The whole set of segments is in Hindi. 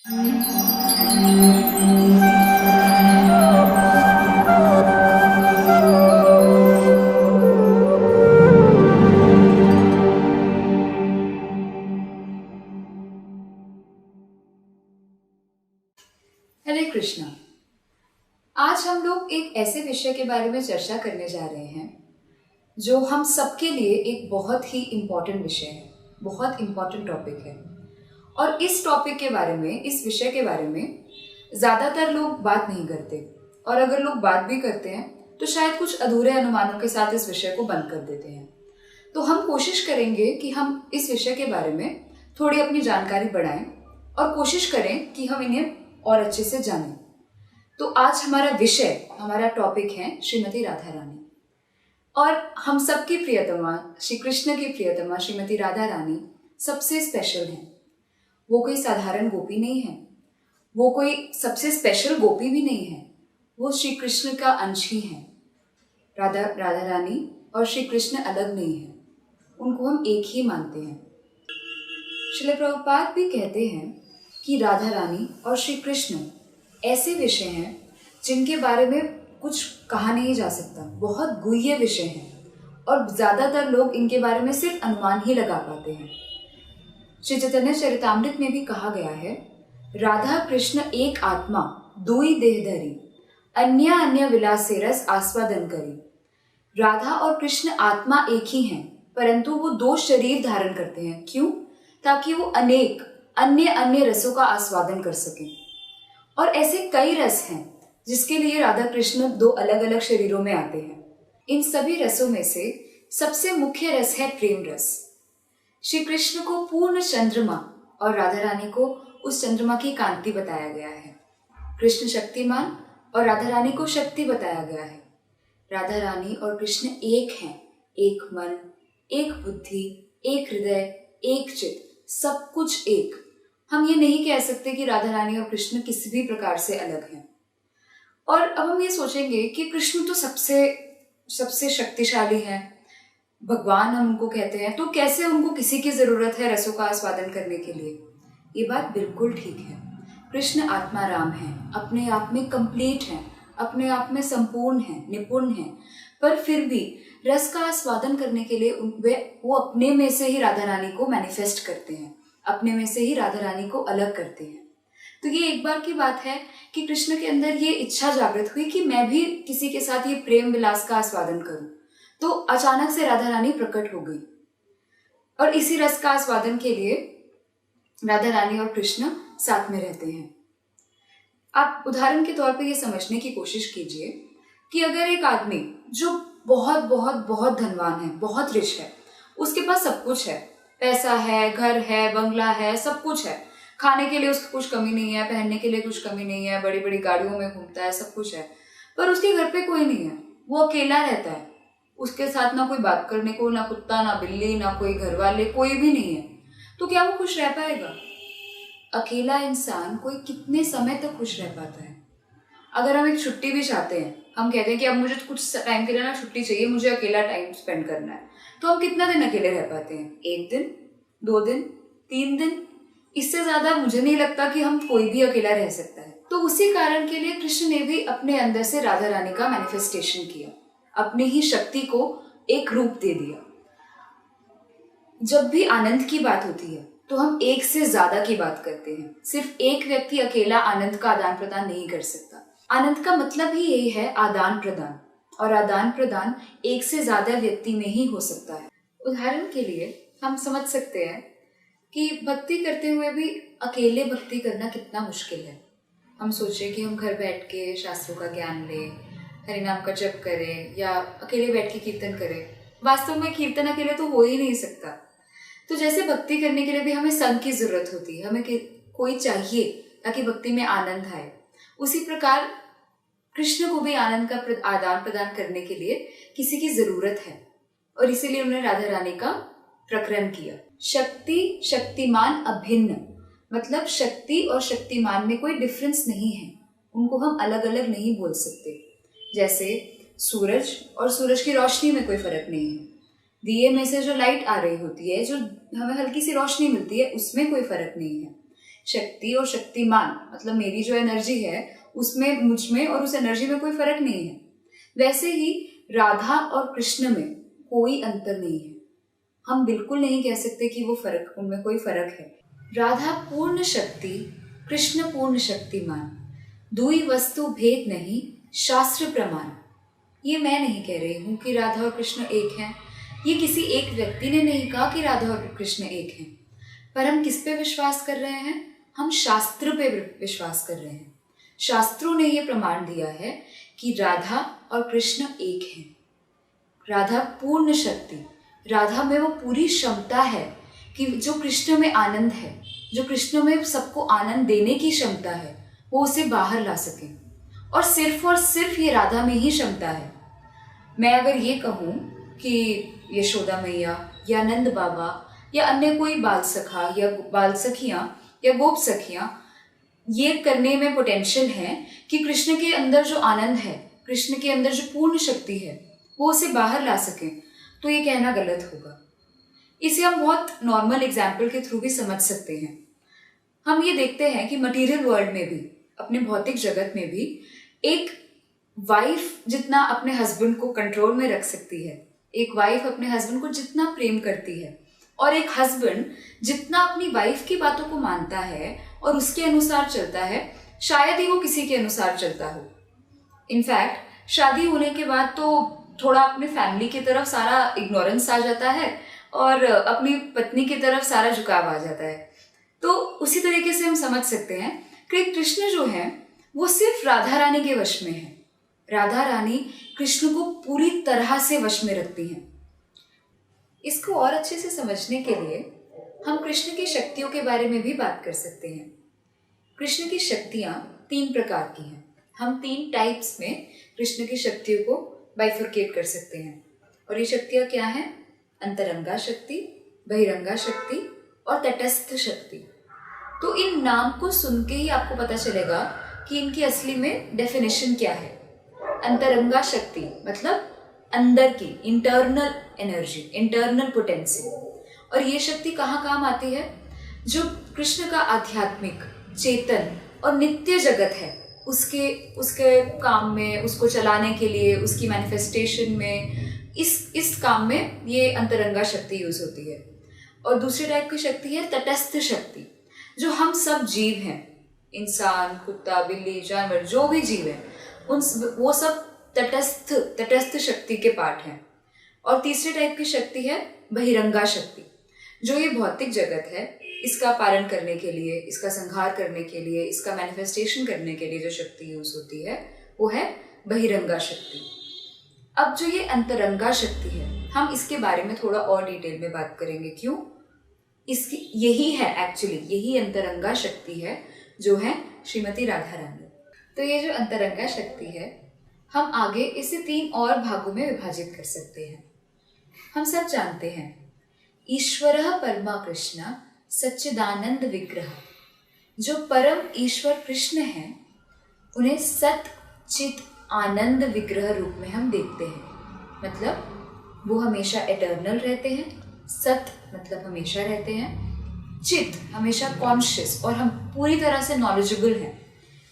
हरे कृष्णा। आज हम लोग एक ऐसे विषय के बारे में चर्चा करने जा रहे हैं जो हम सबके लिए एक बहुत ही इम्पोर्टेंट विषय है, बहुत इम्पोर्टेंट टॉपिक है। और इस टॉपिक के बारे में, इस विषय के बारे में ज़्यादातर लोग बात नहीं करते, और अगर लोग बात भी करते हैं तो शायद कुछ अधूरे अनुमानों के साथ इस विषय को बंद कर देते हैं। तो हम कोशिश करेंगे कि हम इस विषय के बारे में थोड़ी अपनी जानकारी बढ़ाएं और कोशिश करें कि हम इन्हें और अच्छे से जानें। तो आज हमारा विषय, हमारा टॉपिक है श्रीमती राधा रानी। और हम सबकी प्रियतमा, श्री कृष्ण की प्रियतमा श्रीमती राधा रानी सबसे स्पेशल हैं। वो कोई साधारण गोपी नहीं है, वो कोई सबसे स्पेशल गोपी भी नहीं है, वो श्री कृष्ण का अंश ही है। राधा रानी और श्री कृष्ण अलग नहीं है, उनको हम एक ही मानते हैं। श्रील प्रभुपाद भी कहते हैं कि राधा रानी और श्री कृष्ण ऐसे विषय हैं जिनके बारे में कुछ कहा नहीं जा सकता, बहुत गुह्य विषय हैं और ज़्यादातर लोग इनके बारे में सिर्फ अनुमान ही लगा पाते हैं। श्री चैतन्य चरितामृत में भी कहा गया है, राधा कृष्ण एक आत्मा दुई देह धरी, अन्य अन्य विलासे रस आस्वादन करी। राधा और कृष्ण आत्मा एक ही हैं, परंतु वो दो शरीर धारण करते हैं। क्यों? ताकि वो अनेक अन्य अन्य रसों का आस्वादन कर सकें। और ऐसे कई रस हैं जिसके लिए राधा कृष्ण दो अलग अलग शरीरों में आते हैं। इन सभी रसों में से सबसे मुख्य रस है प्रेम रस। श्री कृष्ण को पूर्ण चंद्रमा और राधा रानी को उस चंद्रमा की कांति बताया गया है। कृष्ण शक्तिमान और राधा रानी को शक्ति बताया गया है। राधा रानी और कृष्ण एक हैं, एक मन, एक बुद्धि, एक हृदय, एक चित्त, सब कुछ एक। हम ये नहीं कह सकते कि राधा रानी और कृष्ण किसी भी प्रकार से अलग हैं। और अब हम ये सोचेंगे कि कृष्ण तो सबसे शक्तिशाली हैं, भगवान हम उनको कहते हैं, तो कैसे उनको किसी की जरूरत है रसों का आस्वादन करने के लिए? ये बात बिल्कुल ठीक है। कृष्ण आत्माराम हैं, अपने आप में कंप्लीट हैं, अपने आप में संपूर्ण हैं, निपुण हैं, पर फिर भी रस का आस्वादन करने के लिए वो अपने में से ही राधा रानी को मैनिफेस्ट करते हैं, अपने में से ही राधा रानी को अलग करते हैं। तो ये एक बार की बात है कि कृष्ण के अंदर ये इच्छा जागृत हुई कि मैं भी किसी के साथ ये प्रेम विलास का आस्वादन करूं। तो अचानक से राधा रानी प्रकट हो गई और इसी रस का आस्वादन के लिए राधा रानी और कृष्ण साथ में रहते हैं। आप उदाहरण के तौर पे ये समझने की कोशिश कीजिए कि अगर एक आदमी जो बहुत बहुत बहुत धनवान है, बहुत रिच है, उसके पास सब कुछ है, पैसा है, घर है, बंगला है, सब कुछ है, खाने के लिए उसको कुछ कमी नहीं है, पहनने के लिए कुछ कमी नहीं है, बड़ी बड़ी गाड़ियों में घूमता है, सब कुछ है, पर उसके घर पे कोई नहीं है, वो अकेला रहता है, उसके साथ ना कोई बात करने को, ना कुत्ता, ना बिल्ली, ना कोई घर वाले, कोई भी नहीं है, तो क्या वो खुश रह पाएगा? अकेला इंसान कोई कितने समय तक खुश रह पाता है? अगर हम एक छुट्टी भी चाहते हैं, हम कहते हैं कि अब मुझे कुछ टाइम के लिए ना छुट्टी चाहिए, मुझे अकेला टाइम स्पेंड करना है, तो हम कितना दिन अकेले रह पाते हैं? 1 दिन, 2 दिन, 3 दिन? इससे ज्यादा मुझे नहीं लगता कि हम कोई भी अकेला रह सकता है। तो उसी कारण के लिए कृष्ण ने भी अपने अंदर से राधा रानी का मैनिफेस्टेशन किया, अपनी ही शक्ति को एक रूप दे दिया। जब भी आनंद की बात होती है तो हम एक से ज्यादा की बात करते हैं। सिर्फ एक व्यक्ति अकेला आनंद का आदान प्रदान नहीं कर सकता। आनंद का मतलब ही यही है आदान प्रदान, और आदान प्रदान एक से ज्यादा व्यक्ति में ही हो सकता है। उदाहरण के लिए हम समझ सकते हैं कि भक्ति करते हुए भी अकेले भक्ति करना कितना मुश्किल है। हम सोचें कि हम घर बैठ के शास्त्रों का ज्ञान लें, हरिनाम का जप करें या अकेले बैठ के कीर्तन करें। वास्तव में कीर्तन अकेले तो हो ही नहीं सकता। तो जैसे भक्ति करने के लिए भी हमें संग की जरूरत होती है, हमें कोई चाहिए ताकि भक्ति में आनंद आए। उसी प्रकार कृष्ण को भी आनंद का आदान प्रदान करने के लिए किसी की जरूरत है, और इसीलिए उन्होंने राधा रानी का प्रकरण किया। शक्ति शक्तिमान अभिन्न, मतलब शक्ति और शक्तिमान में कोई डिफरेंस नहीं है, उनको हम अलग अलग नहीं बोल सकते। जैसे सूरज और सूरज की रोशनी में कोई फर्क नहीं है, दिए में से जो लाइट आ रही होती है, जो हमें हल्की सी रोशनी मिलती है, उसमें कोई फर्क नहीं है। शक्ति और शक्तिमान मतलब मेरी जो एनर्जी है उसमें, मुझ में और उस एनर्जी में कोई फर्क नहीं है। वैसे ही राधा और कृष्ण में कोई अंतर नहीं है। हम बिल्कुल नहीं कह सकते कि वो फर्क, उनमें कोई फर्क है। राधा पूर्ण शक्ति, कृष्ण पूर्ण शक्तिमान, दुई वस्तु भेद नहीं, शास्त्र प्रमाण। ये मैं नहीं कह रही हूँ कि राधा और कृष्ण एक हैं। ये किसी एक व्यक्ति ने नहीं कहा कि राधा और कृष्ण एक हैं। पर हम किस पे विश्वास कर रहे हैं? हम शास्त्र पे विश्वास कर रहे हैं। शास्त्रों ने ये प्रमाण दिया है कि राधा और कृष्ण एक हैं। राधा पूर्ण शक्ति, राधा में वो पूरी क्षमता है कि जो कृष्ण में आनंद है, जो कृष्ण में सबको आनंद देने की क्षमता है, वो उसे बाहर ला सके। और सिर्फ ये राधा में ही क्षमता है। मैं अगर ये कहूँ कि यशोदा मैया या नंद बाबा या अन्य कोई बाल सखा या बाल सखियाँ या गोप सखियाँ ये करने में पोटेंशियल है कि कृष्ण के अंदर जो आनंद है, कृष्ण के अंदर जो पूर्ण शक्ति है, वो उसे बाहर ला सकें, तो ये कहना गलत होगा। इसे हम बहुत नॉर्मल एग्जाम्पल के थ्रू भी समझ सकते हैं। हम ये देखते हैं कि मटेरियल वर्ल्ड में भी, अपने भौतिक जगत में भी, एक वाइफ जितना अपने हस्बैंड को कंट्रोल में रख सकती है, एक वाइफ अपने हस्बैंड को जितना प्रेम करती है, और एक हस्बैंड जितना अपनी वाइफ की बातों को मानता है और उसके अनुसार चलता है, शायद ही वो किसी के अनुसार चलता हो। इनफैक्ट शादी होने के बाद तो थोड़ा अपने फैमिली की तरफ सारा इग्नोरेंस आ जाता है और अपनी पत्नी की तरफ सारा झुकाव आ जाता है। तो उसी तरीके से हम समझ सकते हैं कि कृष्ण जो है वो सिर्फ राधा रानी के वश में है। राधा रानी कृष्ण को पूरी तरह से वश में रखती हैं। इसको और अच्छे से समझने के लिए हम कृष्ण की शक्तियों के बारे में भी बात कर सकते हैं। कृष्ण की शक्तियाँ 3 प्रकार की हैं। हम 3 टाइप्स में कृष्ण की शक्तियों को बाइफरकेट कर सकते हैं। और ये शक्तियाँ क्या हैं? अंतरंगा शक्ति, बहिरंगा शक्ति और तटस्थ शक्ति। तो इन नाम को सुन के ही आपको पता चलेगा कि इनकी असली में डेफिनेशन क्या है। अंतरंगा शक्ति मतलब अंदर की इंटरनल एनर्जी, इंटरनल पोटेंसी। और ये शक्ति कहाँ काम आती है? जो कृष्ण का आध्यात्मिक, चेतन और नित्य जगत है, उसके काम में, उसको चलाने के लिए, उसकी मैनिफेस्टेशन में, इस काम में ये अंतरंगा शक्ति यूज होती है। और दूसरी टाइप की शक्ति है तटस्थ शक्ति, जो हम सब जीव हैं, इंसान, कुत्ता, बिल्ली, जानवर, जो भी जीव है, वो सब तटस्थ शक्ति के पार्ट हैं। और तीसरी टाइप की शक्ति है बहिरंगा शक्ति, जो ये भौतिक जगत है, इसका पालन करने के लिए, इसका संहार करने के लिए, इसका मैनिफेस्टेशन करने के लिए जो शक्ति यूज होती है, वो है बहिरंगा शक्ति। अब जो ये अंतरंगा शक्ति है, हम इसके बारे में थोड़ा और डिटेल में बात करेंगे। क्यों? इसकी यही है, एक्चुअली यही अंतरंगा शक्ति है जो है श्रीमती राधा रानी। तो ये जो अंतरंगा शक्ति है, हम आगे इसे 3 और भागों में विभाजित कर सकते हैं। हम सब जानते हैं ईश्वरः परमा कृष्ण सच्चिदानंद विग्रह। जो परम ईश्वर कृष्ण हैं, उन्हें सत चित आनंद विग्रह रूप में हम देखते हैं। मतलब वो हमेशा एटर्नल रहते हैं, सत मतलब हमेशा रहते हैं, चित हमेशा कॉन्शियस और हम पूरी तरह से नॉलेजेबल हैं,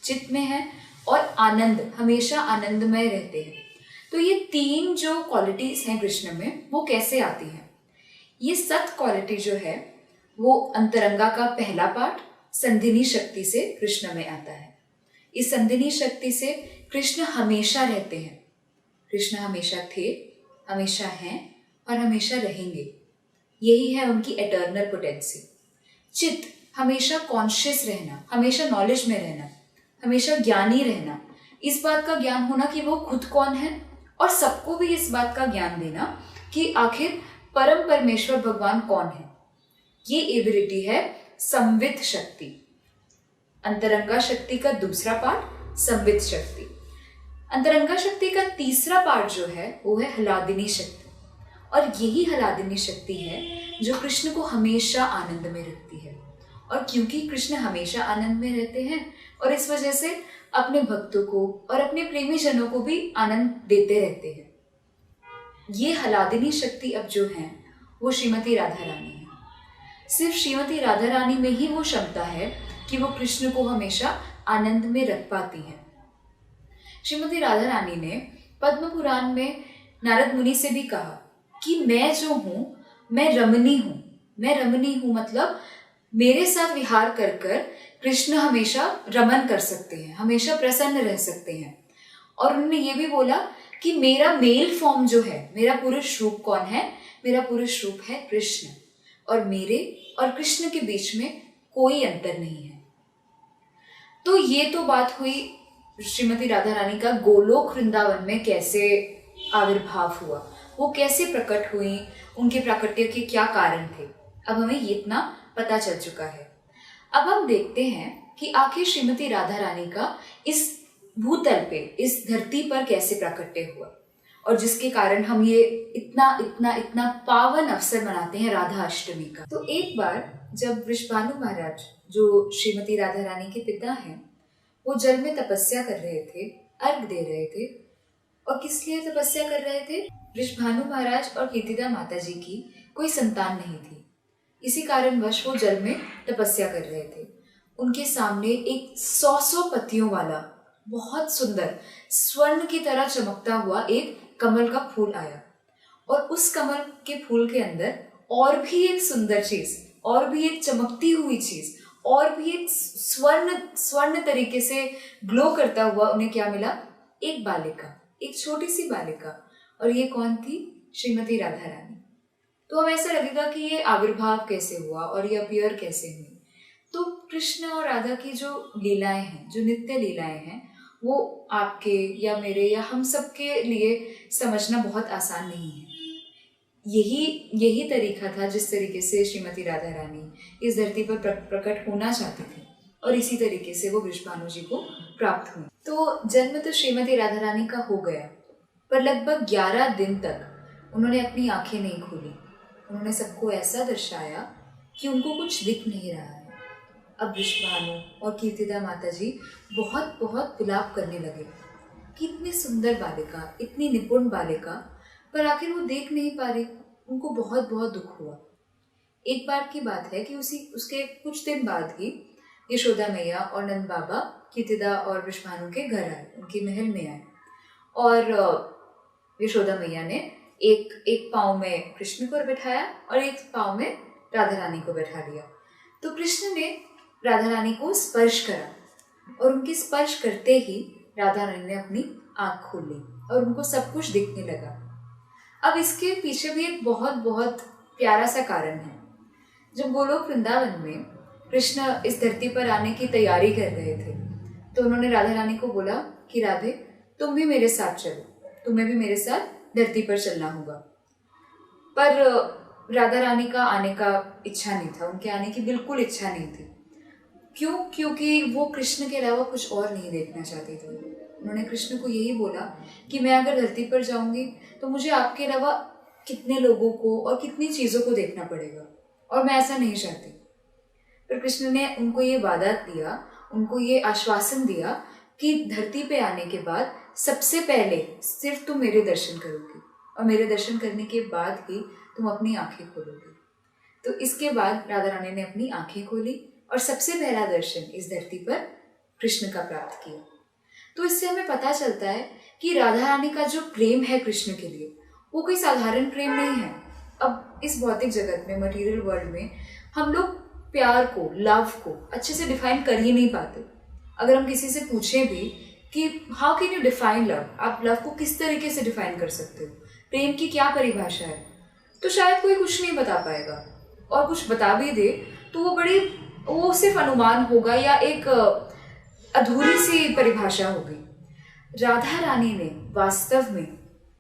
चित में है, और आनंद हमेशा आनंदमय रहते हैं। तो ये 3 जो क्वालिटीज हैं कृष्ण में, वो कैसे आती हैं? ये सत क्वालिटी जो है वो अंतरंगा का पहला पार्ट संधिनी शक्ति से कृष्ण में आता है। इस संधिनी शक्ति से कृष्ण हमेशा रहते हैं। कृष्ण हमेशा थे, हमेशा हैं और हमेशा रहेंगे। यही है उनकी एटर्नल पोटेंसी। चित हमेशा कॉन्शियस रहना, हमेशा नॉलेज में रहना, हमेशा ज्ञानी रहना, इस बात का ज्ञान होना कि वो खुद कौन है, और सबको भी इस बात का ज्ञान देना कि आखिर परम परमेश्वर भगवान कौन है। ये एबिलिटी है संवित शक्ति। अंतरंगा शक्ति का दूसरा पार्ट संवित शक्ति। अंतरंगा शक्ति का तीसरा पार्ट जो है वो है हलादिनी शक्ति, और यही हलादिनी शक्ति है जो कृष्ण को हमेशा आनंद में रखती है। और क्योंकि कृष्ण हमेशा आनंद में रहते हैं, और इस वजह से अपने भक्तों को और अपने प्रेमी जनों को भी आनंद देते रहते हैं। ये हलादिनी शक्ति अब जो है वो श्रीमती राधा रानी है। सिर्फ श्रीमती राधा रानी में ही वो क्षमता है कि वो कृष्ण को हमेशा आनंद में रख पाती हैं। श्रीमती राधा रानी ने पद्म पुराण में नारद मुनि से भी कहा कि मैं जो हूँ मैं रमणी हूँ। मैं रमणी हूँ मतलब मेरे साथ विहार कर कर कृष्ण हमेशा रमन कर सकते हैं, हमेशा प्रसन्न रह सकते हैं। और उन्होंने ये भी बोला कि मेरा मेल फॉर्म जो है, मेरा पुरुष रूप कौन है? मेरा पुरुष रूप है कृष्ण, और मेरे और कृष्ण के बीच में कोई अंतर नहीं है। तो ये तो बात हुई श्रीमती राधा रानी का गोलोक वृंदावन में कैसे आविर्भाव हुआ, वो कैसे प्रकट हुई, उनके प्राकट्य के क्या कारण थे। अब हमें ये इतना पता चल चुका है। अब हम देखते हैं कि आखिर श्रीमती राधा रानी का इस भूतल पे, इस धरती पर कैसे प्राकट्य हुआ, और जिसके कारण हम ये इतना इतना इतना पावन अवसर मनाते हैं राधा अष्टमी का। तो एक बार जब वृषभानु महाराज, जो श्रीमती राधा रानी के पिता हैं, वो जल में तपस्या कर रहे थे, अर्घ दे रहे थे। और किस लिए तपस्या कर रहे थे? वृषभानु महाराज और कीर्तिदा माता जी की कोई संतान नहीं थी, इसी कारणवश वो जल में तपस्या कर रहे थे। उनके सामने एक 100 पत्तियों वाला बहुत सुंदर स्वर्ण की तरह चमकता हुआ एक कमल का फूल आया, और उस कमल के फूल के अंदर और भी एक सुंदर चीज, और भी एक चमकती हुई चीज, और भी एक स्वर्ण तरीके से ग्लो करता हुआ उन्हें क्या मिला? एक बालिका, एक छोटी सी बालिका। और ये कौन थी? श्रीमती राधा रानी। तो हमें ऐसा लगेगा कि ये आविर्भाव कैसे हुआ और ये अपीयर कैसे हुई। तो कृष्ण और राधा की जो लीलाएं हैं, जो नित्य लीलाएं हैं, वो आपके या मेरे या हम सब के लिए समझना बहुत आसान नहीं है। यही तरीका था जिस तरीके से श्रीमती राधा रानी इस धरती पर प्रकट होना चाहती थी, और इसी तरीके से वो वृषभानु जी को प्राप्त हुई। तो जन्म तो श्रीमती राधा रानी का हो गया, पर लगभग 11 दिन तक उन्होंने अपनी आंखें नहीं खोली। उन्होंने सबको ऐसा दर्शाया कि उनको कुछ दिख नहीं रहा है। अब वृषभानु और कीर्तिदा माता जी बहुत बहुत विलाप करने लगे कि इतनी सुंदर बालिका, इतनी निपुण बालिका, पर आखिर वो देख नहीं पा रही। उनको बहुत बहुत दुख हुआ। एक बार की बात है कि उसके कुछ दिन बाद ही यशोदा मैया और नंद बाबा कीर्तिदा और वृषभानु के घर आए, उनके महल में आए, और यशोदा मैया ने एक पाँव में कृष्ण को बैठाया और एक पाँव में राधा रानी को बैठा दिया। तो कृष्ण ने राधा रानी को स्पर्श करा, और उनके स्पर्श करते ही राधा रानी ने अपनी आँख खोली और उनको सब कुछ दिखने लगा। अब इसके पीछे भी एक बहुत बहुत प्यारा सा कारण है। जब गोलोक वृंदावन में कृष्ण इस धरती पर आने की तैयारी कर रहे थे, तो उन्होंने राधा रानी को बोला कि राधे, तुम भी मेरे साथ चलो, तुम्हें भी मेरे साथ धरती पर चलना होगा। पर राधा रानी का आने का इच्छा नहीं था, उनके आने की बिल्कुल इच्छा नहीं थी। क्यों? क्योंकि वो कृष्ण के अलावा कुछ और नहीं देखना चाहती थी। उन्होंने कृष्ण को यही बोला कि मैं अगर धरती पर जाऊंगी तो मुझे आपके अलावा कितने लोगों को और कितनी चीज़ों को देखना पड़ेगा, और मैं ऐसा नहीं चाहती। पर कृष्ण ने उनको ये वादा दिया, उनको ये आश्वासन दिया कि धरती पे आने के बाद सबसे पहले सिर्फ तुम मेरे दर्शन करोगी, और मेरे दर्शन करने के बाद ही तुम अपनी आंखें खोलोगी। तो इसके बाद राधा रानी ने अपनी आंखें खोली और सबसे पहला दर्शन इस धरती पर कृष्ण का प्राप्त किया। तो इससे हमें पता चलता है कि राधा रानी का जो प्रेम है कृष्ण के लिए, वो कोई साधारण प्रेम नहीं है। अब इस भौतिक जगत में, मटेरियल वर्ल्ड में, हम लोग प्यार को, लव को अच्छे से डिफाइन कर ही नहीं पाते। अगर हम किसी से पूछें भी कि how can you define love, आप लव को किस तरीके से डिफाइन कर सकते हो, प्रेम की क्या परिभाषा है, तो शायद कोई कुछ नहीं बता पाएगा, और कुछ बता भी दे तो वो सिर्फ अनुमान होगा या एक अधूरी सी परिभाषा होगी। राधा रानी ने वास्तव में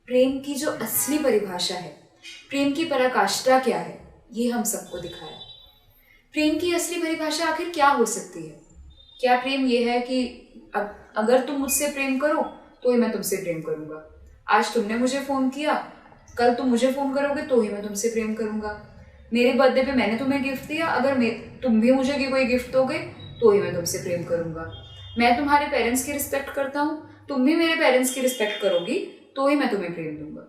प्रेम की जो असली परिभाषा है, प्रेम की पराकाष्ठा क्या है, ये हम सबको दिखाया। प्रेम की असली परिभाषा आखिर क्या हो सकती है? क्या प्रेम ये है कि अगर तुम मुझसे प्रेम करो तो ही मैं तुमसे प्रेम करूंगा, आज तुमने मुझे फोन किया, कल तुम मुझे फोन करोगे तो ही मैं तुमसे प्रेम करूंगा, मेरे बर्थडे पे मैंने तुम्हें गिफ्ट दिया, अगर तुम भी मुझे कोई गिफ्ट दोगे तो ही मैं तुमसे प्रेम करूंगा, मैं तुम्हारे पेरेंट्स की रिस्पेक्ट करता हूँ, तुम भी मेरे पेरेंट्स की रिस्पेक्ट करोगी तो ही मैं तुम्हें प्रेम दूंगा।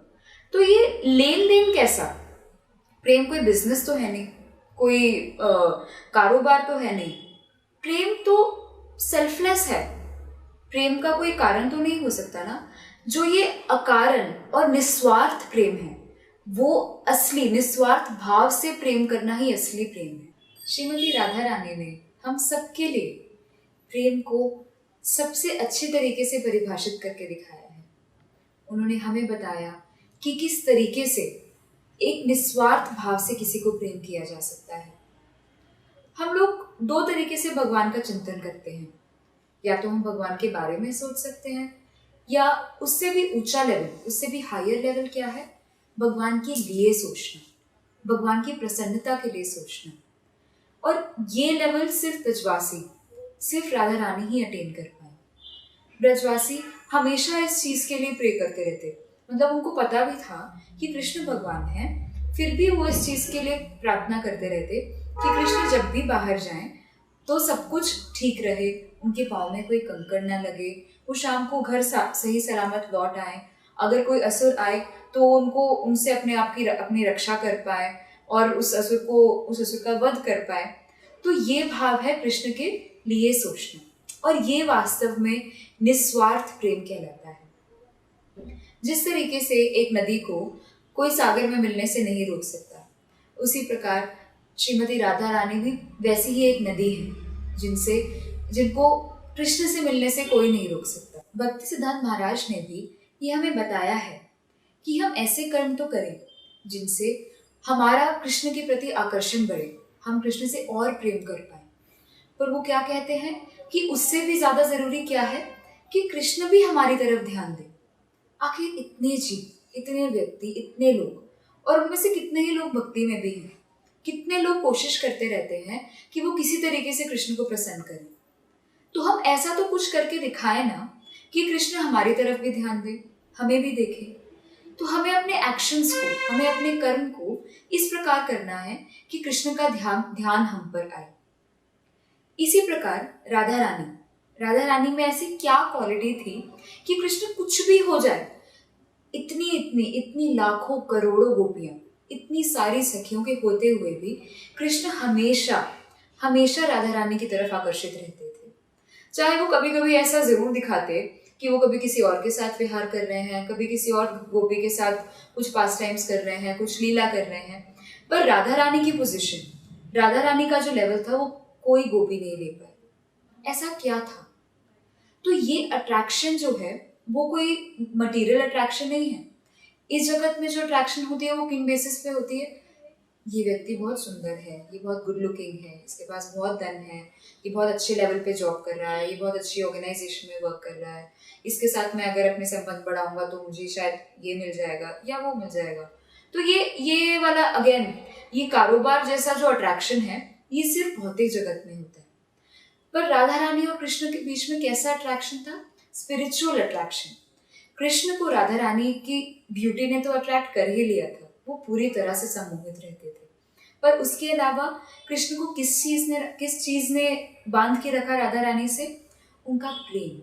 तो ये लेन देन कैसा? प्रेम कोई बिजनेस तो है नहीं, कोई कारोबार तो है नहीं। प्रेम तो सेल्फलेस है, प्रेम का कोई कारण तो नहीं हो सकता ना। जो ये अकारण और निस्वार्थ प्रेम है, वो असली निस्वार्थ भाव से प्रेम करना ही असली प्रेम है। श्रीमती राधा रानी ने हम सबके लिए प्रेम को सबसे अच्छे तरीके से परिभाषित करके दिखाया है। उन्होंने हमें बताया कि किस तरीके से एक निस्वार्थ भाव से किसी को प्रेम किया जा सकता है। हम लोग दो तरीके से भगवान का चिंतन करते हैं। या तो हम भगवान के बारे में सोच सकते हैं, या उससे भी ऊंचा लेवल, उससे भी हायर लेवल क्या है, भगवान के लिए सोचना, भगवान की प्रसन्नता के लिए सोचना। और ये लेवल सिर्फ ब्रजवासी, सिर्फ राधा रानी ही अटेन कर पाए। ब्रजवासी हमेशा इस चीज के लिए प्रे करते रहते, मतलब उनको पता भी था कि कृष्ण भगवान है, फिर भी वो इस चीज के लिए प्रार्थना करते रहते कि कृष्ण जब भी बाहर जाएं तो सब कुछ ठीक रहे, उनके पाँव में कोई कंकड़ ना लगे, वो शाम को घर सही सलामत लौट आए, अगर कोई असुर आए तो उनको उनसे अपने आप की अपनी रक्षा कर पाए और उस असुर का वध कर पाए। तो ये भाव है कृष्ण के लिए सोचना, और ये वास्तव में निस्वार्थ प्रेम कहलाता है। जिस तरीके से एक नदी को कोई सागर में मिलने से नहीं रोक सकता, उसी प्रकार श्रीमती राधा रानी भी वैसी ही एक नदी है जिनको कृष्ण से मिलने से कोई नहीं रोक सकता। भक्ति सिद्धांत महाराज ने भी ये हमें बताया है कि हम ऐसे कर्म तो करें जिनसे हमारा कृष्ण के प्रति आकर्षण बढ़े, हम कृष्ण से और प्रेम कर पाए। पर वो क्या कहते हैं कि उससे भी ज्यादा जरूरी क्या है कि कृष्ण भी हमारी तरफ ध्यान दे। आखिर इतने जीव, इतने व्यक्ति, इतने लोग, और उनमें से कितने ही लोग भक्ति में भी हैं, कितने लोग कोशिश करते रहते हैं कि वो किसी तरीके से कृष्ण को प्रसन्न करें। तो हम ऐसा तो कुछ करके दिखाएं ना कि कृष्ण हमारी तरफ भी ध्यान दे, हमें भी देखे। तो हमें अपने एक्शंस को, हमें अपने कर्म को इस प्रकार करना है कि कृष्ण का ध्यान हम पर आए। इसी प्रकार राधा रानी में ऐसी क्या क्वालिटी थी कि कृष्ण कुछ भी हो जाए, इतनी लाखों करोड़ों गोपियां, इतनी सारी सखियों के होते हुए भी कृष्ण हमेशा राधा रानी की तरफ आकर्षित रहते थे। चाहे वो कभी कभी ऐसा जरूर दिखाते कि वो कभी किसी और के साथ विहार कर रहे हैं, कभी किसी और गोपी के साथ कुछ पास टाइम्स कर रहे हैं, कुछ लीला कर रहे हैं, पर राधा रानी की पोजीशन, राधा रानी का जो लेवल था वो कोई गोपी नहीं ले पाए। ऐसा क्या था? तो ये अट्रैक्शन जो है वो कोई मटेरियल अट्रैक्शन नहीं है। इस जगत में जो अट्रैक्शन होती है वो किन बेसिस पे होती है? ये व्यक्ति बहुत सुंदर है, ये बहुत गुड लुकिंग है, इसके पास बहुत धन है, ये बहुत अच्छे लेवल पे जॉब कर रहा है, ये बहुत अच्छी ऑर्गेनाइजेशन में वर्क कर रहा है, इसके साथ मैं अगर अपने संबंध बढ़ाऊंगा तो मुझे शायद ये मिल जाएगा या वो मिल जाएगा। तो ये वाला अगेन, ये कारोबार जैसा जो अट्रैक्शन है ये सिर्फ भौतिक जगत में होता है। पर राधा रानी और कृष्ण के बीच में कैसा अट्रैक्शन था? Spiritual attraction. कृष्ण को राधा रानी की ब्यूटी ने तो अट्रैक्ट कर ही लिया था, वो पूरी तरह से सम्मोहित रहते थे। पर उसके अलावा कृष्ण को किस चीज ने बांध के रखा राधा रानी से? उनका प्रेम।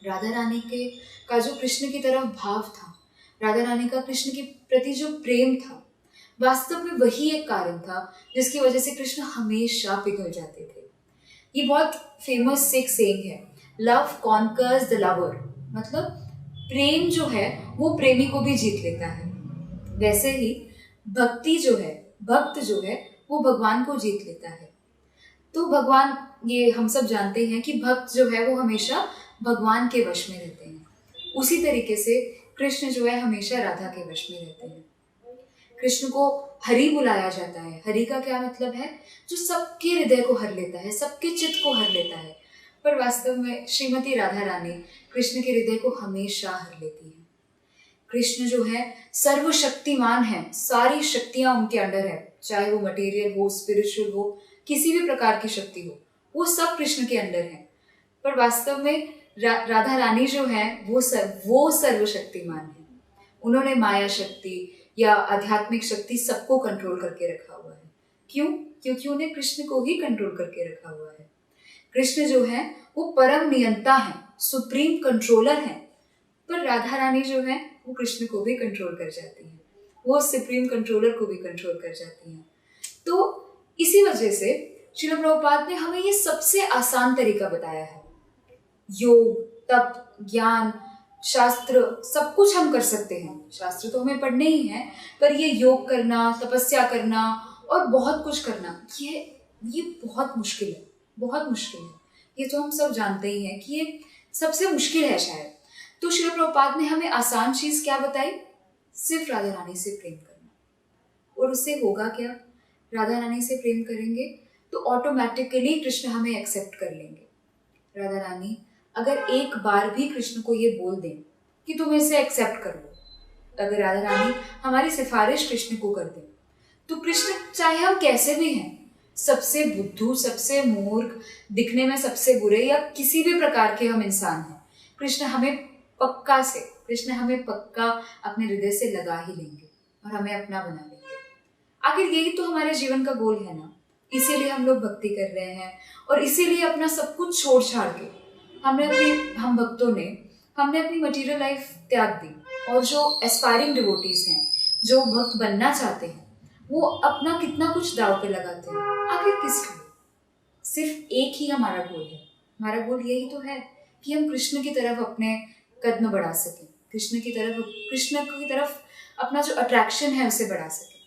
राधा रानी के का जो कृष्ण की तरफ भाव था, राधा रानी का कृष्ण के प्रति जो प्रेम था, वास्तव में वही एक कारण था जिसकी वजह से कृष्ण हमेशा पिघल जाते थे। ये बहुत फेमस सिख सेइंग है, लव कॉन्कर्स द लवर, मतलब प्रेम जो है वो प्रेमी को भी जीत लेता है। वैसे ही भक्ति जो है, भक्त जो है वो भगवान को जीत लेता है। तो भगवान, ये हम सब जानते हैं कि भक्त जो है वो हमेशा भगवान के वश में रहते हैं। उसी तरीके से कृष्ण जो है हमेशा राधा के वश में रहते हैं। कृष्ण को हरि बुलाया जाता है। हरि का क्या मतलब है? जो सबके हृदय को हर लेता है, सबके चित्त को हर लेता है। पर वास्तव में श्रीमती राधा रानी कृष्ण के हृदय को हमेशा हर लेती है। कृष्ण जो है सर्वशक्तिमान है, सारी शक्तियां उनके अंडर है, चाहे वो मटेरियल हो, स्पिरिचुअल हो, किसी भी प्रकार की शक्ति हो, वो सब कृष्ण के अंडर है। पर वास्तव में राधा रानी जो है वो सर्वशक्तिमान है। उन्होंने माया शक्ति या आध्यात्मिक शक्ति सबको कंट्रोल करके रखा हुआ है। क्यों? क्योंकि उन्हें कृष्ण को ही कंट्रोल करके रखा हुआ है। कृष्ण जो है वो परम नियंता है, सुप्रीम कंट्रोलर है। पर राधा रानी जो है वो कृष्ण को भी कंट्रोल कर जाती है, वो सुप्रीम कंट्रोलर को भी कंट्रोल कर जाती है। तो इसी वजह से श्रील प्रभुपाद ने हमें ये सबसे आसान तरीका बताया है। योग, तप, ज्ञान, शास्त्र सब कुछ हम कर सकते हैं। शास्त्र तो हमें पढ़ने ही हैं, पर ये योग करना, तपस्या करना और बहुत कुछ करना, ये बहुत मुश्किल है, बहुत मुश्किल है। ये तो हम सब जानते ही हैं कि ये सबसे मुश्किल है शायद। तो श्रील प्रभुपाद ने हमें आसान चीज क्या बताई? सिर्फ राधा रानी से प्रेम करना। और उससे होगा क्या? राधा रानी से प्रेम करेंगे तो ऑटोमेटिकली कृष्ण हमें एक्सेप्ट कर लेंगे। राधा रानी अगर एक बार भी कृष्ण को ये बोल दें कि तुम इसे एक्सेप्ट कर लो, अगर राधा रानी हमारी सिफारिश कृष्ण को कर दें, तो कृष्ण चाहे हम कैसे भी हैं, सबसे बुद्धू, सबसे मूर्ख, दिखने में सबसे बुरे या किसी भी प्रकार के हम इंसान हैं, कृष्ण हमें पक्का अपने हृदय से लगा ही लेंगे और हमें अपना बना लेंगे। आखिर यही तो हमारे जीवन का गोल है ना। इसीलिए हम लोग भक्ति कर रहे हैं और इसीलिए अपना सब कुछ छोड़ छाड़ के हम भक्तों ने हमने अपनी मटेरियल लाइफ त्याग दी। और जो एस्पायरिंग डिवोटीज हैं, जो भक्त बनना चाहते हैं, वो अपना कितना कुछ दाव पे लगाते हैं। आखिर किस लिए? सिर्फ एक ही हमारा गोल है। हमारा गोल यही तो है कि हम कृष्ण की तरफ अपने कदम बढ़ा सकें, कृष्ण की तरफ अपना जो अट्रैक्शन है उसे बढ़ा सकें।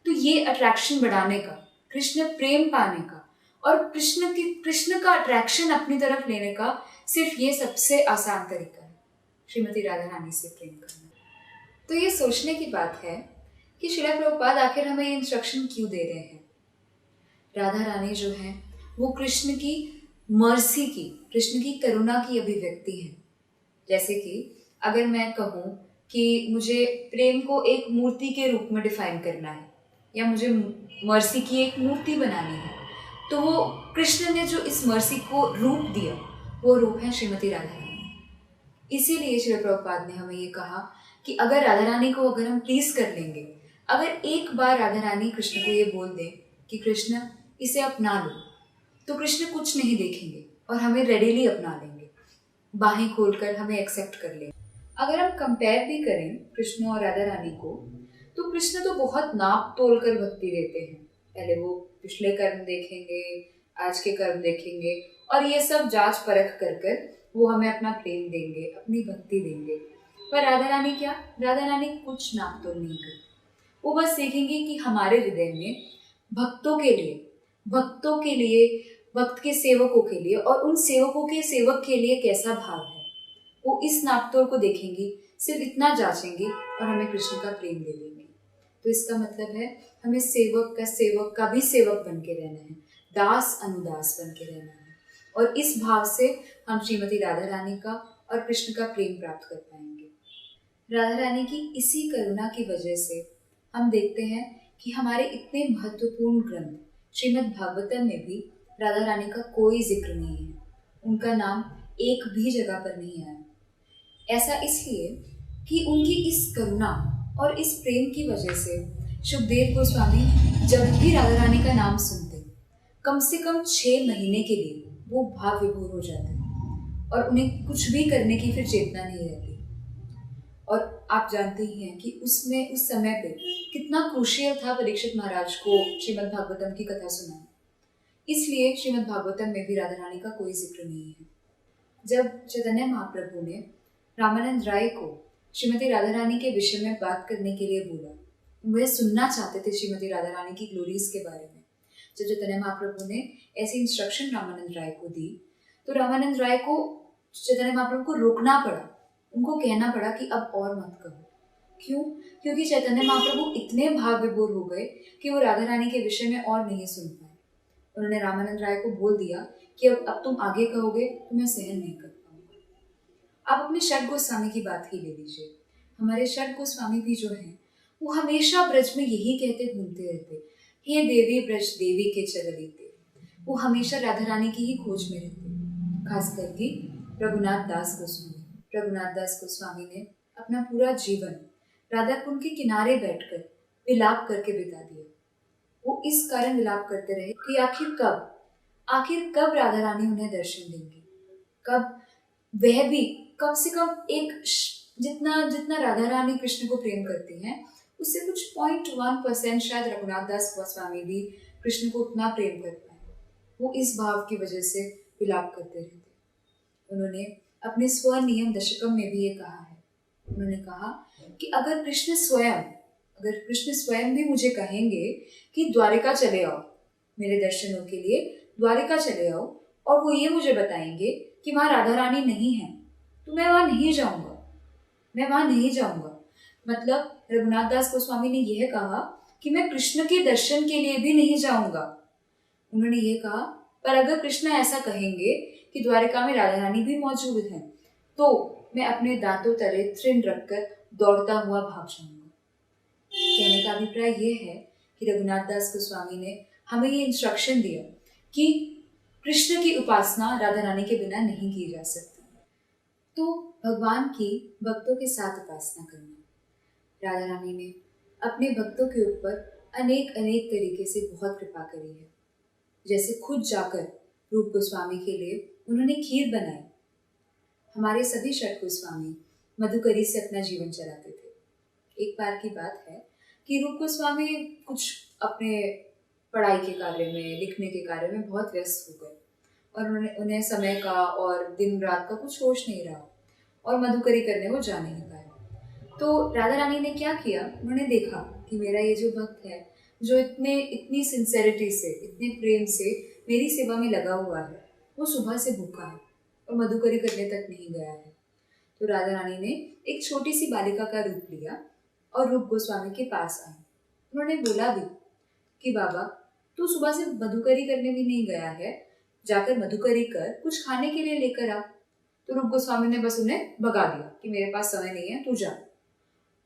तो ये अट्रैक्शन बढ़ाने का, कृष्ण प्रेम पाने का और कृष्ण का अट्रैक्शन अपनी तरफ लेने का सिर्फ ये सबसे आसान तरीका है, श्रीमती राधा रानी से प्रेम करना। तो ये सोचने की बात है कि श्रील प्रभुपाद आखिर हमें इंस्ट्रक्शन क्यों दे रहे हैं। राधा रानी जो है वो कृष्ण की मर्सी की, कृष्ण की करुणा की अभिव्यक्ति है। जैसे कि अगर मैं कहूँ कि मुझे प्रेम को एक मूर्ति के रूप में डिफाइन करना है या मुझे मर्सी की एक मूर्ति बनानी है, तो वो कृष्ण ने जो इस मर्सी को रूप दिया, वो रूप है श्रीमती राधा रानी। इसीलिए श्रील प्रभुपाद ने हमें ये कहा कि अगर राधा रानी को अगर हम प्लीज कर लेंगे, अगर एक बार राधा रानी कृष्ण को ये बोल दे कि कृष्ण इसे अपना लो, तो कृष्ण कुछ नहीं देखेंगे और हमें रेडीली अपना लेंगे, बाहें खोलकर हमें एक्सेप्ट कर लेंगे। अगर हम कंपेयर भी करें कृष्ण और राधा रानी को, तो कृष्ण तो बहुत नाप तोल कर भक्ति देते हैं। पहले वो पिछले कर्म देखेंगे, आज के कर्म देखेंगे और ये सब जांच परख कर वो हमें अपना प्रेम देंगे, अपनी भक्ति देंगे। पर राधा रानी क्या? राधा रानी कुछ नाप तोल नहीं करती। वो बस देखेंगे कि हमारे हृदय में भक्तों के लिए, भक्त के सेवकों के लिए और उन सेवकों के सेवक के लिए कैसा भाव है। वो इस नापतोल को देखेंगी, सिर्फ इतना जांचेंगी और हमें कृष्ण का प्रेम दे देंगे। तो इसका मतलब है हमें सेवक का भी सेवक बन के रहना है, दास अनुदास बन के रहना है। और इस भाव से हम श्रीमती राधा रानी का और कृष्ण का प्रेम प्राप्त कर पाएंगे। राधा रानी की इसी करुणा की वजह से हम देखते हैं कि हमारे इतने महत्वपूर्ण ग्रंथ श्रीमद् भागवतम में भी राधा रानी का कोई जिक्र नहीं है, उनका नाम एक भी जगह पर नहीं आया। ऐसा इसलिए कि उनकी इस करुणा और इस प्रेम की वजह से सुखदेव गोस्वामी जब भी राधा रानी का नाम सुनते, कम से कम 6 महीने के लिए वो भाव विभोर हो जाते और उन्हें कुछ भी करने की फिर चेतना नहीं रहती। और आप जानते ही हैं कि उस समय पे कितना क्रूशियल था परीक्षित महाराज को श्रीमद् भागवतम की कथा सुनाना। इसलिए श्रीमद् भागवतम में भी राधा रानी का कोई जिक्र नहीं है। जब चैतन्य महाप्रभु ने रामानंद राय को श्रीमती राधा रानी के विषय में बात करने के लिए बोला, वे सुनना चाहते थे श्रीमती राधा रानी की ग्लोरीज के बारे में। जब चैतन्य महाप्रभु ने ऐसी इंस्ट्रक्शन रामानंद राय को दी, तो रामानंद राय को चैतन्य महाप्रभु को रोकना पड़ा, उनको कहना पड़ा कि अब और मत कहो। क्यों? क्योंकि चैतन्य महाप्रभु इतने भाव विभोर हो गए कि वो राधा रानी के विषय में और नहीं सुन पाए। उन्होंने रामानंद राय को बोल दिया कि अब तुम आगे कहोगे तो मैं सहन नहीं कर पाऊंगा। आप अपने षट गोस्वामी की बात ही ले लीजिए। हमारे षट गोस्वामी भी जो हैं, वो हमेशा ब्रज में यही कहते घूमते रहते, हे देवी ब्रज देवी के चलते। वो हमेशा राधा रानी की ही खोज में रहते। खास करके रघुनाथ दास गोस्वामी ने अपना पूरा जीवन राधा कुंड के किनारे बैठकर विलाप करके बिता दिया। वो इस कारण विलाप करते रहे कि आखिर कब राधा रानी उन्हें दर्शन देंगी, कब वह भी कम से कम एक जितना राधा रानी कृष्ण को प्रेम करती हैं, उससे कुछ 0.1% शायद रघुनाथ दास गोस्वामी भी कृष्ण को उतना प्रेम कर पाए। वो इस भाव की वजह से विलाप करते रहते। उन्होंने अपने स्वनियम दशकम में भी ये कहा है। उन्होंने कहा कि अगर कृष्ण स्वयं भी मुझे कहेंगे कि द्वारिका चले आओ, मेरे दर्शनों के लिए द्वारिका चले आओ, और वो ये मुझे बताएंगे कि वहाँ राधा रानी नहीं है, तो मैं वहाँ नहीं जाऊँगा, मैं वहाँ नहीं जाऊँगा। मतलब रघुनाथ दास गोस्वामी ने यह कहा कि मैं कृष्ण के दर्शन के लिए भी नहीं जाऊँगा। उन्होंने ये कहा, पर अगर कृष्ण ऐसा कहेंगे कि द्वारिका में राधा रानी भी मौजूद है, तो मैं अपने दांतों तले तृण रखकर दौड़ता हुआ भाग जाऊंगा। कहने का अभिप्राय ये है कि रघुनाथ दास गोस्वामी ने हमें ये इंस्ट्रक्शन दिया कि कृष्ण की उपासना राधा रानी के बिना नहीं की जा सकती। तो भगवान की भक्तों के साथ उपासना करना। राधा रानी ने अपने भक्तों के ऊपर अनेक तरीके से बहुत कृपा करी है। जैसे खुद जाकर रूप गोस्वामी के लिए उन्होंने खीर बनाई। हमारे सभी षट गोस्वामी मधुकरी से अपना जीवन चलाते थे। एक बार की बात है कि रूप गोस्वामी कुछ अपने पढ़ाई के कार्य में, लिखने के कार्य में बहुत व्यस्त हो गए और उन्हें समय का और दिन रात का कुछ होश नहीं रहा और मधुकरी करने वो जा नहीं पाए। तो राधा रानी ने क्या किया, उन्होंने देखा कि मेरा ये जो भक्त है, जो इतनी सिंसेरिटी से, इतने प्रेम से मेरी सेवा में लगा हुआ है, वो सुबह से भूखा है और मधुकरी करने तक नहीं गया है। तो राधा रानी ने एक छोटी सी बालिका का रूप लिया और रूप गोस्वामी के पास आई। उन्होंने बोला भी कि बाबा, तू सुबह से मधुकरी करने भी नहीं गया है, जाकर मधुकरी कर, कुछ खाने के लिए लेकर आ। तो रूप गोस्वामी ने बस उन्हें भगा दिया कि मेरे पास समय नहीं है, तू जा।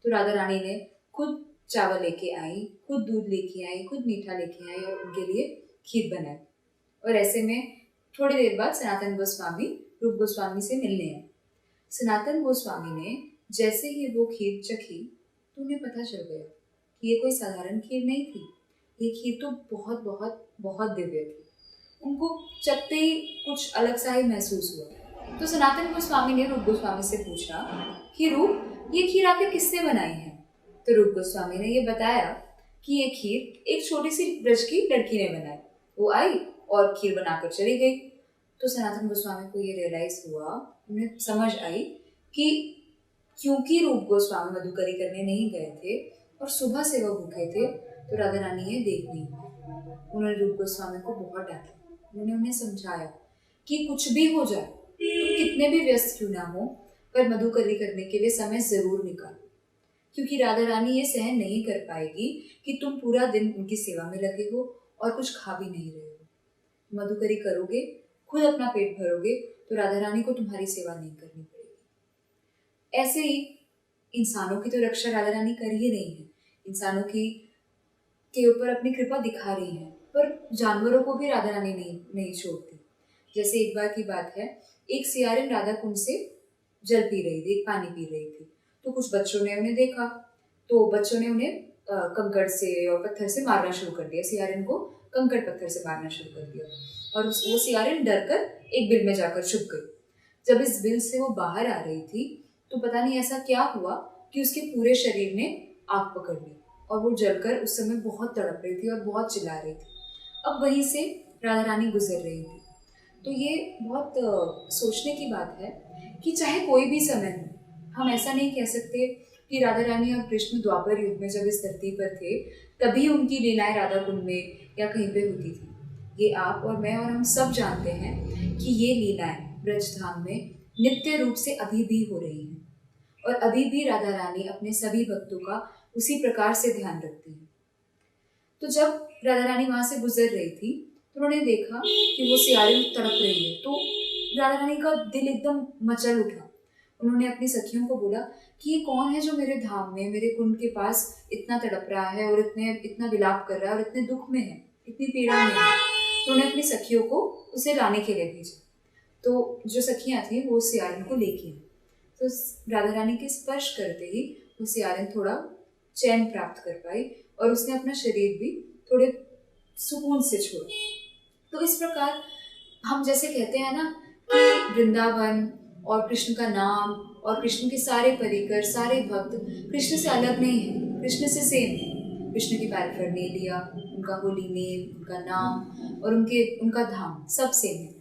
तो राधा रानी ने खुद चावल लेके आई, खुद दूध लेके आई, खुद मीठा लेके आई और उनके लिए खीर बनाई। और ऐसे में थोड़ी देर बाद सनातन गोस्वामी रूप गोस्वामी से मिलने आए। सनातन गोस्वामी ने जैसे ही वो खीर चखी तो उन्हें पता चल गया कि ये कोई साधारण खीर नहीं थी, ये खीर तो बहुत बहुत बहुत दिव्य थी। उनको चखते ही कुछ अलग सा ही महसूस हुआ। तो सनातन गोस्वामी ने रूप गोस्वामी से पूछा कि रूप, ये खीर आखिर किसने बनाई है? तो रूप गोस्वामी ने ये बताया कि ये खीर एक छोटी सी ब्रज की लड़की ने बनाई। वो आई और खीर बनाकर चली गई। तो सनातन गोस्वामी को ये रियलाइज हुआ, उन्हें समझ आई कि क्योंकि रूप गोस्वामी मधुकरी करने नहीं गए थे और सुबह से वो भूखे थे, तो राधा रानी ये देख नहीं पाई। उन्होंने रूप गोस्वामी को बहुत डांटा। उन्होंने उन्हें समझाया कि कुछ भी हो जाए, तुम कितने भी व्यस्त क्यों ना हो, पर मधुकरी करने के लिए समय जरूर निकालो, क्योंकि राधा रानी ये सहन नहीं कर पाएगी कि तुम पूरा दिन उनकी सेवा में लगे हो और कुछ खा भी नहीं रहे हो। मधुकरी करोगे, खुद अपना पेट भरोगे, तो राधा रानी को तुम्हारी सेवा नहीं करनी पड़ेगी। ऐसे ही इंसानों की तो रक्षा राधा रानी कर ही रही है, इंसानों की के ऊपर अपनी कृपा दिखा रही है, पर जानवरों को भी राधा रानी नहीं छोड़ती। जैसे एक बार की बात है, एक सियारिन राधा कुंड से जल पी रही थी, पानी पी रही थी। तो कुछ बच्चों ने उन्हें देखा, तो बच्चों ने उन्हें कंकड़ से और पत्थर से मारना शुरू कर दिया। सियारिन को कंकड़ पत्थर से मारना शुरू कर दिया और वो सियारिन डर कर एक बिल में जाकर छुप गई। जब इस बिल से वो बाहर आ रही थी तो पता नहीं ऐसा क्या हुआ कि उसके पूरे शरीर ने आग पकड़ ली और वो जलकर उस समय बहुत तड़प रही थी और बहुत चिल्ला रही थी। अब वहीं से राधा रानी गुजर रही थी। तो ये बहुत सोचने की बात है कि चाहे कोई भी समय हो, हम ऐसा नहीं कह सकते कि राधा रानी और कृष्ण द्वापर युग में जब इस धरती पर थे तभी उनकी लीलाएं राधा कुंड में या कहीं पे होती थी। ये आप और मैं और हम सब जानते हैं कि ये लीलाएं ब्रजधाम में नित्य रूप से अभी भी हो रही हैं और अभी भी राधा रानी अपने सभी भक्तों का उसी प्रकार से ध्यान रखती है। तो जब राधा रानी वहां से गुजर रही थी तो उन्होंने देखा कि वो सियारिन तड़प रही है, तो राधा रानी का दिल एकदम मचल उठा। उन्होंने अपनी सखियों को बोला कि ये कौन है जो मेरे धाम में, मेरे कुंड के पास इतना तड़प रहा है और इतना विलाप कर रहा है और इतने दुख में है, इतनी पीड़ा में है। तो उन्होंने अपनी सखियों को उसे लाने के लिए भेजा। तो जो सखियां थी वो सियारिन को लेके आई। तो राधा रानी के स्पर्श करते ही वो सियारिन थोड़ा चैन प्राप्त कर पाई और उसने अपना शरीर भी थोड़े सुकून से छोड़ा। तो इस प्रकार हम जैसे कहते हैं ना कि वृंदावन और कृष्ण का नाम और कृष्ण के सारे परिकर, सारे भक्त कृष्ण से अलग नहीं है, कृष्ण से सेम है। कृष्ण की पैराफर्नेलिया, उनका होली नेम, उनका नाम और उनका धाम सब सेम है।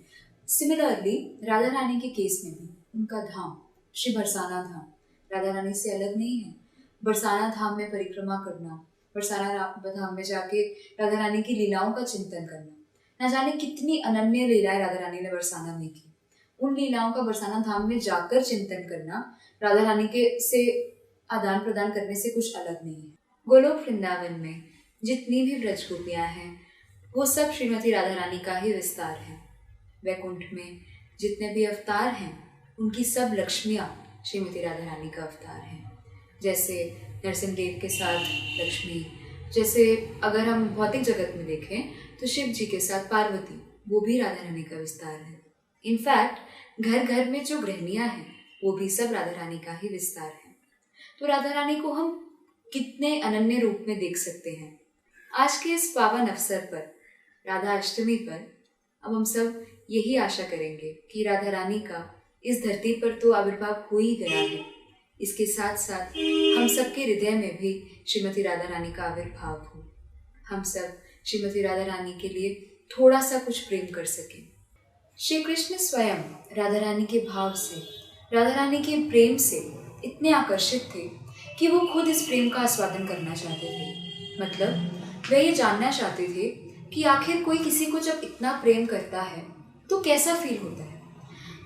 सिमिलरली राधा रानी के केस में भी उनका धाम, श्री बरसाना धाम, राधा रानी से अलग नहीं है। बरसाना धाम में परिक्रमा करना, धाम में जाके राधा रानी की लीलाओं का चिंतन करना, न जाने कितनी अनन्य लीलाएं राधा रानी ने बरसाना में की। उन लीलाओं का बरसाना धाम में जाकर चिंतन करना राधा रानी के से आदान प्रदान करने से कुछ अलग नहीं है। गोलोक वृंदावन में जितनी भी ब्रज गोपियां हैं वो सब श्रीमती राधा रानी का ही विस्तार है। वैकुंठ में जितने भी अवतार हैं उनकी सब लक्ष्मियां श्रीमती राधा रानी का अवतार हैं। जैसे नरसिंहदेव के साथ लक्ष्मी, जैसे अगर हम भौतिक जगत में देखें तो शिव जी के साथ पार्वती, वो भी राधा रानी का विस्तार है। इनफैक्ट घर घर में जो गृहिणियां हैं वो भी सब राधा रानी का ही विस्तार है। तो राधा रानी को हम कितने अनन्य रूप में देख सकते हैं। आज के इस पावन अवसर पर, राधा अष्टमी पर, अब हम सब यही आशा करेंगे कि राधा रानी का इस धरती पर तो आविर्भाव हो ही गया है, इसके साथ साथ हम सबके हृदय में भी श्रीमती राधा रानी का आविर्भाव हो। हम सब श्रीमती राधा रानी के लिए थोड़ा सा कुछ प्रेम कर सकें। श्री कृष्ण स्वयं राधा रानी के भाव से, राधा रानी के प्रेम से इतने आकर्षित थे कि वो खुद इस प्रेम का आस्वादन करना चाहते थे। मतलब वे ये जानना चाहते थे कि आखिर कोई किसी को जब इतना प्रेम करता है तो कैसा फील होता है।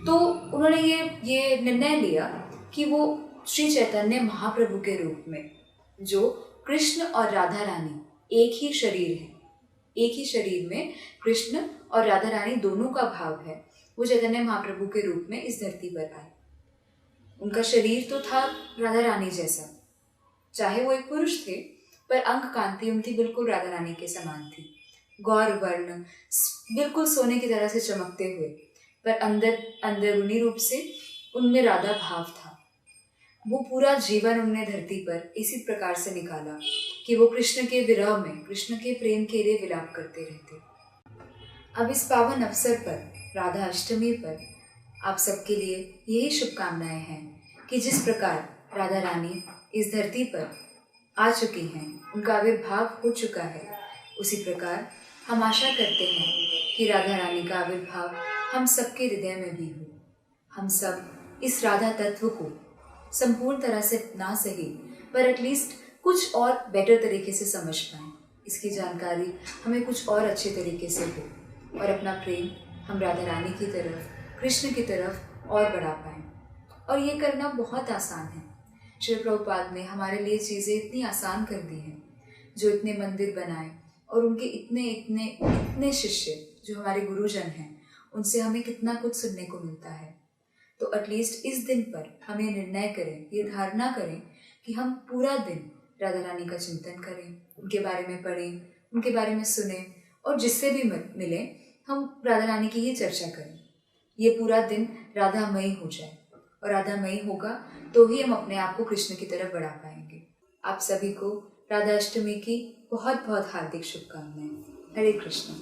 तो उन्होंने ये निर्णय लिया कि वो श्री चैतन्य महाप्रभु के रूप में, जो कृष्ण और राधा रानी एक ही शरीर है, एक ही शरीर में कृष्ण और राधा रानी दोनों का भाव है, वो चैतन्य महाप्रभु के रूप में इस धरती पर आए। उनका शरीर तो था राधा रानी जैसा, चाहे वो एक पुरुष थे, पर अंग कांति उनकी बिल्कुल राधा रानी के समान थी। गौर वर्ण बिल्कुल सोने की तरह से चमकते हुए, पर अंदरूनी रूप से उनमें राधा भाव था। वो पूरा जीवन उन्होंने धरती पर इसी प्रकार से निकाला कि वो कृष्ण के विरह में, कृष्ण के प्रेम के लिए विलाप करते रहते। अब इस पावन अवसर पर, राधा अष्टमी पर, आप सबके लिए यही शुभकामनाएं हैं कि जिस प्रकार राधा रानी इस धरती पर आ चुकी हैं, उनका आविर्भाव हो चुका है, उसी प्रकार हम आशा करते हैं कि राधा रानी का आविर्भाव हम सबके हृदय में भी हो। हम सब इस राधा तत्व को संपूर्ण तरह से ना सही, पर एटलीस्ट कुछ और बेटर तरीके से समझ पाएं, इसकी जानकारी हमें कुछ और अच्छे तरीके से हो, और अपना प्रेम हम राधा रानी की तरफ, कृष्ण की तरफ और बढ़ा पाएं। और ये करना बहुत आसान है। श्री प्रभुपाद ने हमारे लिए चीज़ें इतनी आसान कर दी हैं, जो इतने मंदिर बनाए और उनके इतने इतने इतने शिष्य जो हमारे गुरुजन हैं, उनसे हमें कितना कुछ सुनने को मिलता है। तो एटलीस्ट इस दिन पर हम ये निर्णय करें, ये धारणा करें कि हम पूरा दिन राधा रानी का चिंतन करें, उनके बारे में पढ़ें, उनके बारे में सुने, और जिससे भी मिले हम राधा रानी की ही चर्चा करें। ये पूरा दिन राधामयी हो जाए, और राधामयी होगा तो ही हम अपने आप को कृष्ण की तरफ बढ़ा पाएंगे। आप सभी को राधा अष्टमी की बहुत बहुत हार्दिक शुभकामनाएं। हरे कृष्ण।